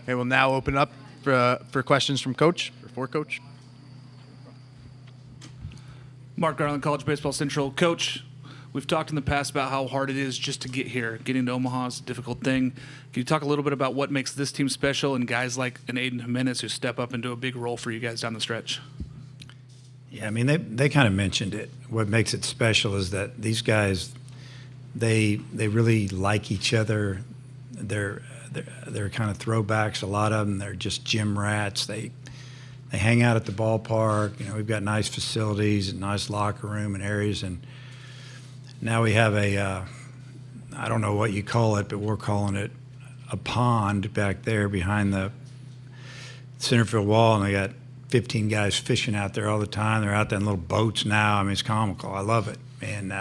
Okay, we'll now open up for questions from Coach or for Coach. Mark Garland, College Baseball Central. Coach, we've talked in the past about how hard it is just to get here. Getting to Omaha is a difficult thing. Can you talk a little bit about what makes this team special and guys like an Aiden Jimenez who step up and do a big role for you guys down the stretch? Yeah, I mean, they kind of mentioned it. What makes it special is that these guys, they really like each other. They're kind of throwbacks. A lot of them, they're just gym rats. They hang out at the ballpark. You know, we've got nice facilities and nice locker room and areas. And now we have I don't know what you call it, but we're calling it a pond back there behind the center field wall. And they got 15 guys fishing out there all the time. They're out there in little boats now. I mean, it's comical. I love it. And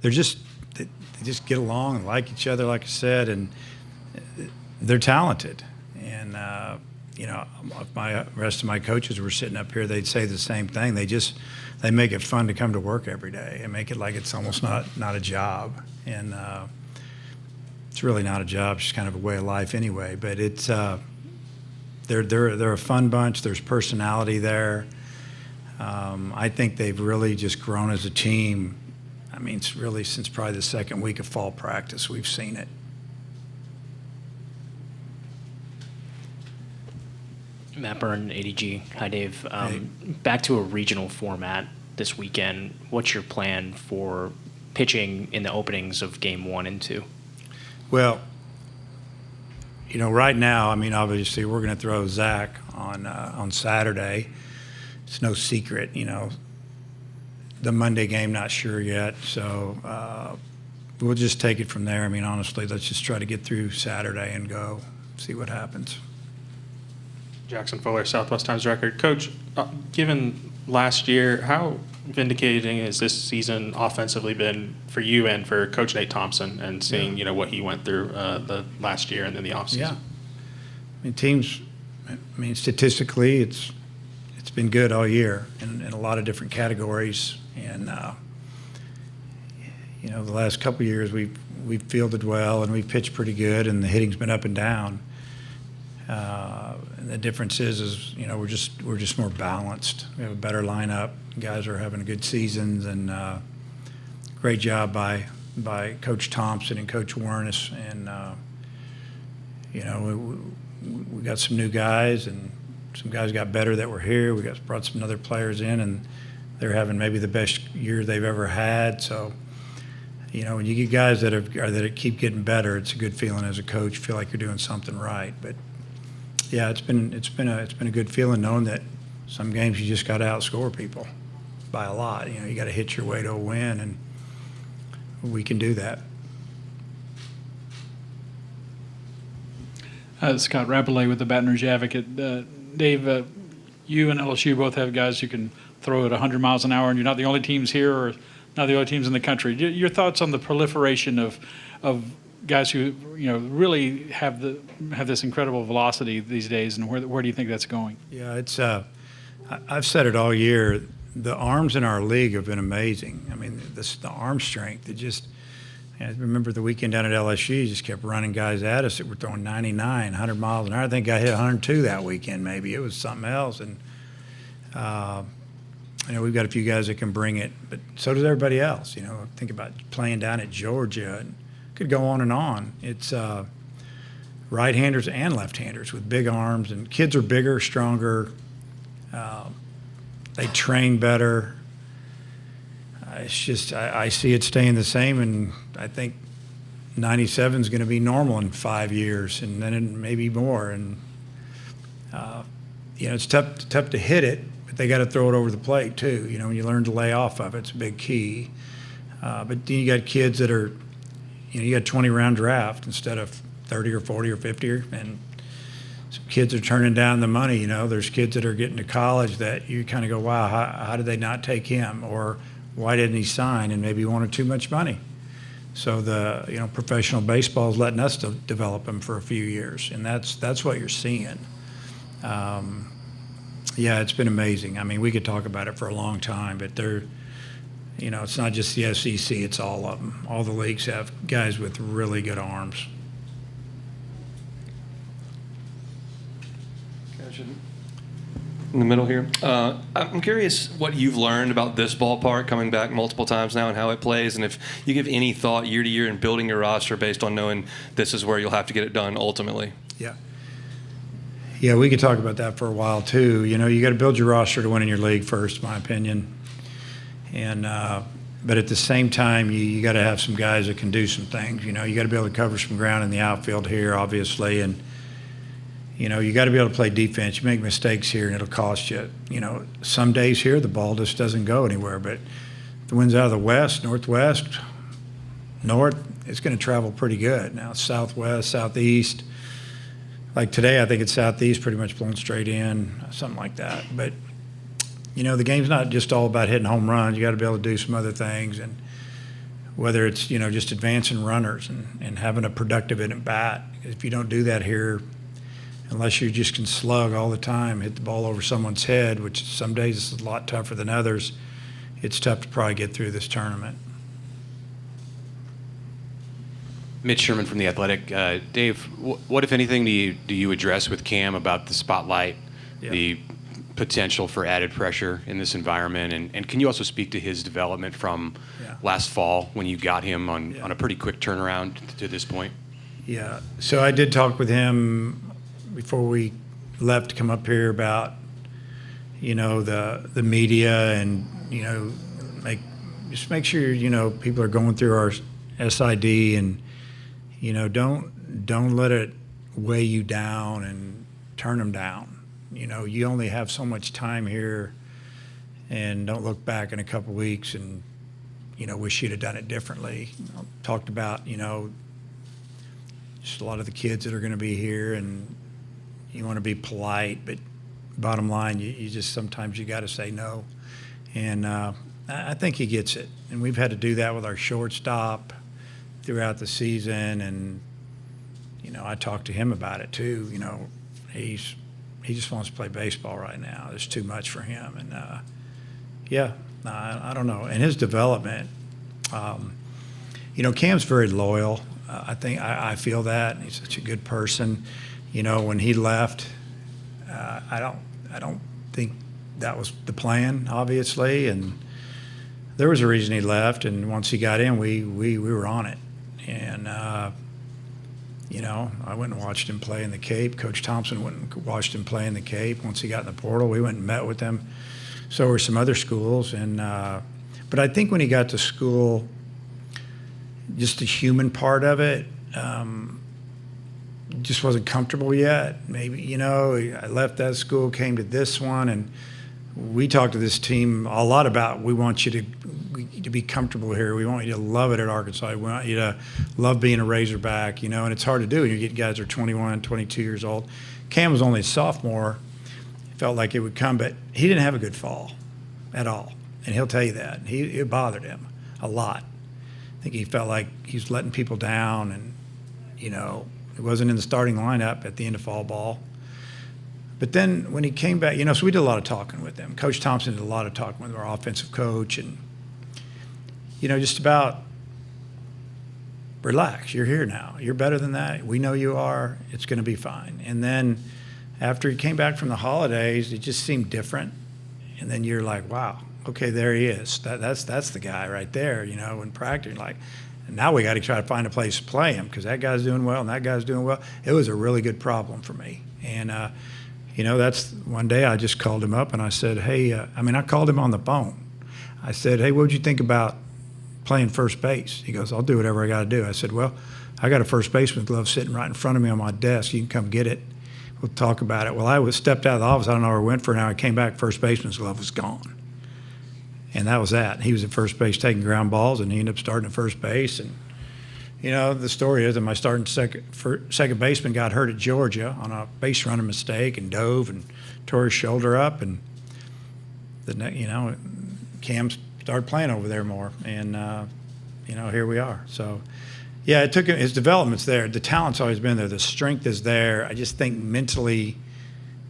they just get along and like each other, like I said, and they're talented. And, you know, if the rest of my coaches were sitting up here, they'd say the same thing. They make it fun to come to work every day and make it like it's almost not a job. And it's really not a job. It's just kind of a way of life anyway. But it's they're a fun bunch. There's personality there. I think they've really just grown as a team. I mean, it's really since probably the second week of fall practice we've seen it. Matt Byrne, ADG. Hi, Dave. Hey. Back to a regional format this weekend. What's your plan for pitching in the openings of game 1 and 2? Well, you know, right now, I mean, obviously, we're going to throw Zach on Saturday. It's no secret, you know. The Monday game, not sure yet. So we'll just take it from there. I mean, honestly, let's just try to get through Saturday and go see what happens. Jackson Fuller, Southwest Times Record. Coach, given last year, how vindicating has this season offensively been for you and for Coach Nate Thompson, and seeing you know what he went through the last year and then the offseason? Yeah, I mean, statistically, it's been good all year in a lot of different categories, and you know, the last couple of years we've fielded well and we've pitched pretty good, and the hitting's been up and down. And the difference is you know we're just more balanced. We have a better lineup. Guys are having good seasons, and great job by Coach Thompson and Coach Wernes. And you know we got some new guys, and some guys got better that were here. We brought some other players in, and they're having maybe the best year they've ever had. So you know when you get guys that keep getting better, it's a good feeling as a coach. You feel like you're doing something right, but. Yeah, it's been a good feeling knowing that some games you just got to outscore people by a lot. You know, you got to hit your way to a win, and we can do that. Scott Rapollet with the Baton Rouge Advocate. Dave, you and LSU both have guys who can throw at 100 miles an hour, and you're not the only teams here or not the only teams in the country. Your thoughts on the proliferation of guys who really have this incredible velocity these days, and where do you think that's going? Yeah, it's I've said it all year. The arms in our league have been amazing. I mean, the arm strength. I remember the weekend down at LSU, just kept running guys at us that were throwing 99, 100 miles an hour. I think I hit 102 that weekend. Maybe it was something else, and we've got a few guys that can bring it, but so does everybody else. You know, think about playing down at Georgia, and could go on and on. It's right-handers and left-handers with big arms, and kids are bigger, stronger. They train better. It's just I see it staying the same, and I think 97 is going to be normal in 5 years, and then maybe more. And it's tough to hit it, but they got to throw it over the plate too. You know, when you learn to lay off of it, it's a big key. But then you got kids that are. You got 20-round draft instead of 30 or 40 or 50, and some kids are turning down the money. You know, there's kids that are getting to college that you kind of go, wow, how did they not take him? Or why didn't he sign? And maybe he wanted too much money. So the professional baseball is letting us develop him for a few years, and that's what you're seeing. Yeah, it's been amazing. I mean, we could talk about it for a long time, but it's not just the SEC, it's all of them. All the leagues have guys with really good arms. In the middle here. I'm curious what you've learned about this ballpark coming back multiple times now and how it plays, and if you give any thought year to year in building your roster based on knowing this is where you'll have to get it done ultimately. Yeah. Yeah, we could talk about that for a while too. You know, you got to build your roster to win in your league first, in my opinion. And but at the same time, you got to have some guys that can do some things. You know, you got to be able to cover some ground in the outfield here, obviously, and you know, you got to be able to play defense. You make mistakes here, and it'll cost you. You know, some days here the ball just doesn't go anywhere. But if the wind's out of the west, northwest, north, it's going to travel pretty good. Now, southwest, southeast. Like today, I think it's southeast, pretty much blowing straight in, something like that. But, you know, the game's not just all about hitting home runs. You got to be able to do some other things. And whether it's, you know, just advancing runners and having a productive at bat. If you don't do that here, unless you just can slug all the time, hit the ball over someone's head, which some days is a lot tougher than others, it's tough to probably get through this tournament. Mitch Sherman from The Athletic. Dave, what, if anything, do you address with Cam about the spotlight, the potential for added pressure in this environment? And can you also speak to his development from last fall when you got him on a pretty quick turnaround to this point? Yeah. So I did talk with him before we left to come up here about, you know, the media and, you know, just make sure, you know, people are going through our SID and, you know, don't let it weigh you down and turn them down. You know, you only have so much time here, and don't look back in a couple weeks and, you know, wish you'd have done it differently. Talked about, you know, just a lot of the kids that are going to be here, and you want to be polite, but bottom line, you just sometimes you got to say no. And I think he gets it. And we've had to do that with our shortstop throughout the season. And, you know, I talked to him about it too. You know, he just wants to play baseball right now. It's too much for him. And, I don't know. And his development, you know, Cam's very loyal. I think I feel that. He's such a good person. You know, when he left, I don't think that was the plan, obviously, and there was a reason he left. And once he got in, we were on it. And you know, I went and watched him play in the Cape. Coach Thompson went and watched him play in the Cape. Once he got in the portal, we went and met with him. So were some other schools, and but I think when he got to school, just the human part of it. Just wasn't comfortable yet. Maybe, you know, I left that school, came to this one, and we talked to this team a lot about we want you to be comfortable here. We want you to love it at Arkansas. We want you to love being a Razorback, you know, and it's hard to do. You get guys who are 21, 22 years old. Cam was only a sophomore. Felt like it would come, but he didn't have a good fall at all, and he'll tell you that. It bothered him a lot. I think he felt like he was letting people down, and, you know, he wasn't in the starting lineup at the end of fall ball. But then when he came back, you know, so we did a lot of talking with him. Coach Thompson did a lot of talking with our offensive coach, and, you know, just about relax. You're here now. You're better than that. We know you are. It's going to be fine. And then after he came back from the holidays, it just seemed different. And then you're like, wow, okay, there he is. That's the guy right there, you know, in practice. Like, and now we got to try to find a place to play him because that guy's doing well and that guy's doing well. It was a really good problem for me. And, you know, that's one day I just called him up and I said, hey, I called him on the phone. I said, hey, what'd you think about playing first base? He goes, I'll do whatever I got to do. I said, well, I got a first baseman's glove sitting right in front of me on my desk. You can come get it. We'll talk about it. Well, I stepped out of the office. I don't know where I went for an hour. I came back, first baseman's glove was gone. And that was that. He was at first base taking ground balls, and he ended up starting at first base. And, you know, the story is that my starting second baseman got hurt at Georgia on a base running mistake and dove and tore his shoulder up. And, you know, Cam started playing over there more. And, you know, here we are. So, yeah, it took him, his development's there. The talent's always been there. The strength is there. I just think mentally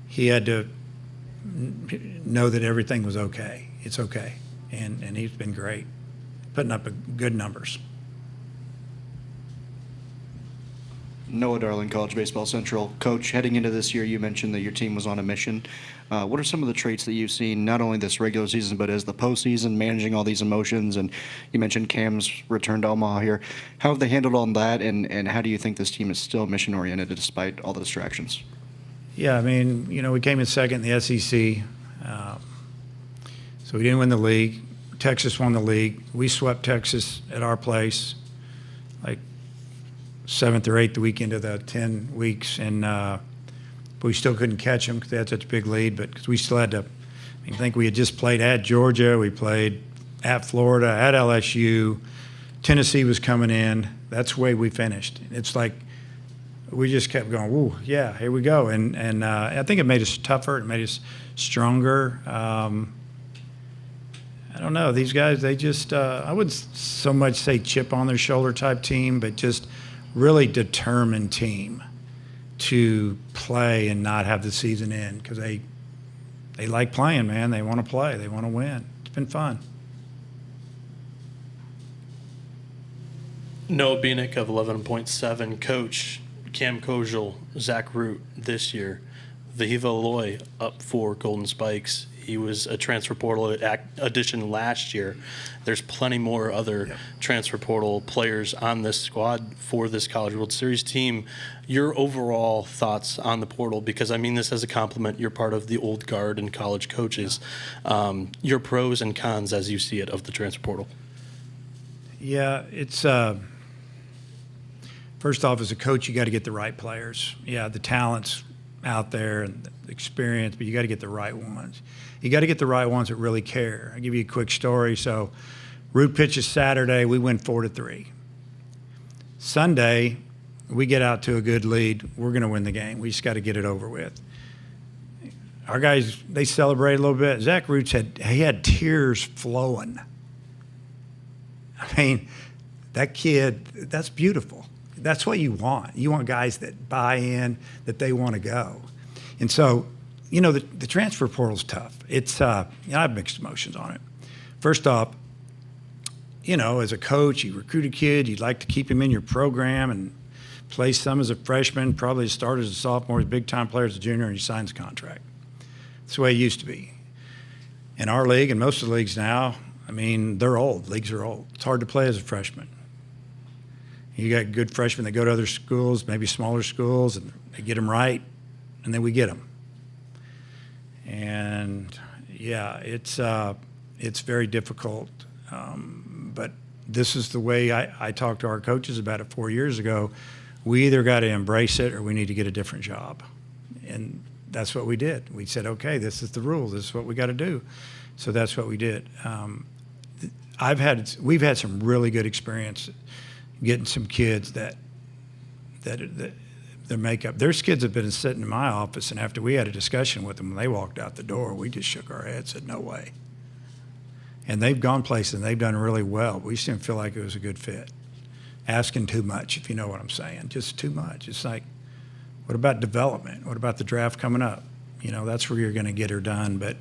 he had to know that everything was okay. It's okay. And he's been great, putting up good numbers. Noah Darling, College Baseball Central. Coach, heading into this year, you mentioned that your team was on a mission. What are some of the traits that you've seen, not only this regular season, but as the postseason, managing all these emotions? And you mentioned Cam's return to Omaha here. How have they handled all that, and how do you think this team is still mission-oriented despite all the distractions? Yeah, I mean, we came in second in the SEC, so we didn't win the league. Texas won the league. We swept Texas at our place, like 7th or 8th week into the 10 weeks, and but we still couldn't catch them because they had such a big lead. But because we still had to, I think we had just played at Georgia, we played at Florida, at LSU. Tennessee was coming in. That's the way we finished. It's like we just kept going. Woo, yeah, here we go. And I think it made us tougher. It made us stronger. I don't know. These guys, they just I wouldn't so much say chip on their shoulder type team, but just really determined team to play and not have the season end because they like playing, man. They want to play. They want to win. It's been fun. Noah Bieniek of 11.7, Coach Cam Kojal, Zach Root this year, Vahiva Aloy up for Golden Spikes. He was a transfer portal addition last year. There's plenty more other transfer portal players on this squad for this College World Series team. Your overall thoughts on the portal, because I mean this as a compliment. You're part of the old guard and college coaches. Your pros and cons as you see it of the transfer portal. Yeah, it's first off, as a coach, you got to get the right players. Yeah, the talent's out there and the experience, but you got to get the right ones. You got to get the right ones that really care. I'll give you a quick story. So, Root pitches Saturday. We win 4-3. Sunday, we get out to a good lead. We're going to win the game. We just got to get it over with. Our guys, they celebrate a little bit. Zach Roots had tears flowing. I mean, that kid, that's beautiful. That's what you want. You want guys that buy in, that they want to go. And so, the transfer portal's tough. It's, I have mixed emotions on it. First off, as a coach, you recruit a kid, you'd like to keep him in your program and play some as a freshman, probably start as a sophomore, as a big-time player as a junior, and he signs a contract. That's the way it used to be. In our league and most of the leagues now, I mean, they're old. Leagues are old. It's hard to play as a freshman. You got good freshmen that go to other schools, maybe smaller schools, and they get them right, and then we get them. And, yeah, it's very difficult. But this is the way I talked to our coaches about it 4 years ago. We either got to embrace it or we need to get a different job. And that's what we did. We said, okay, this is the rule. This is what we got to do. So that's what we did. We've had some really good experience getting some kids that their makeup. There's kids that have been sitting in my office, and after we had a discussion with them, when they walked out the door, we just shook our heads, said, no way. And they've gone places, and they've done really well. We just didn't feel like it was a good fit. Asking too much, if you know what I'm saying, just too much. It's like, what about development? What about the draft coming up? That's where you're going to get her done. But,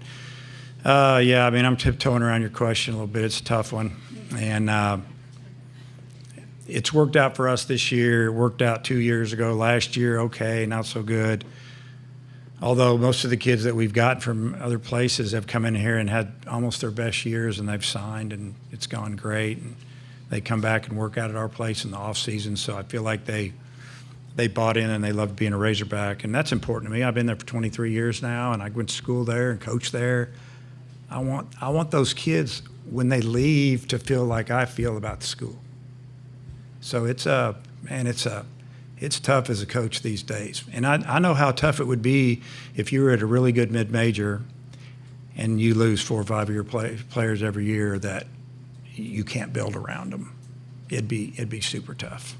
yeah, I mean, I'm tiptoeing around your question a little bit. It's a tough one. And it's worked out for us this year. It worked out 2 years ago. Last year, okay, not so good. Although most of the kids that we've got from other places have come in here and had almost their best years, and they've signed, and it's gone great. And they come back and work out at our place in the off season. So I feel like they bought in and they love being a Razorback, and that's important to me. I've been there for 23 years now, and I went to school there and coached there. I want those kids when they leave to feel like I feel about the school. So it's tough as a coach these days. And I know how tough it would be if you were at a really good mid-major and you lose 4 or 5 of your players every year that you can't build around them. It'd be super tough.